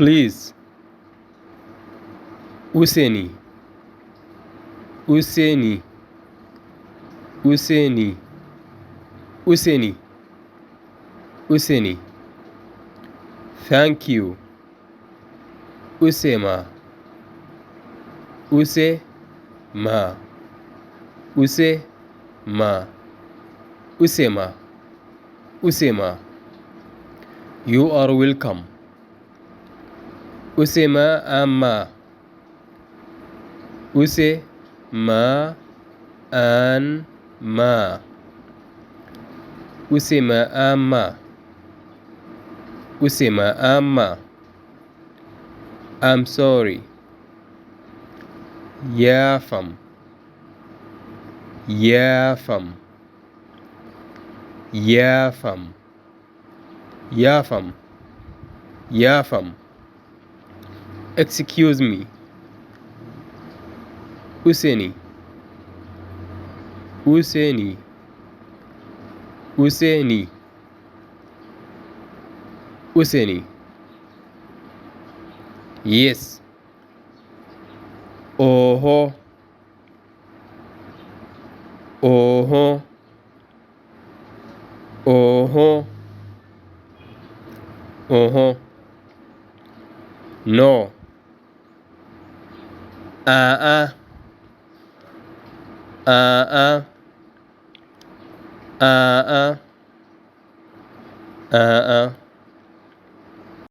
please. Useni, Useni, Useni, Useni, Useni. Thank you. Usema, Usema, Usema, Usema, Usema. You are welcome. Usema ama. Usema an ma. Usema ama. Usema ama. I'm sorry. Yafam. Yafam. Yafam. Yafam. Yafam. Excuse me. Useni, Useni, Useni, Useni. Yes. Oho, Oho, Oho, Oho. No. Uh-uh. Uh-uh. Uh-uh. Uh-uh.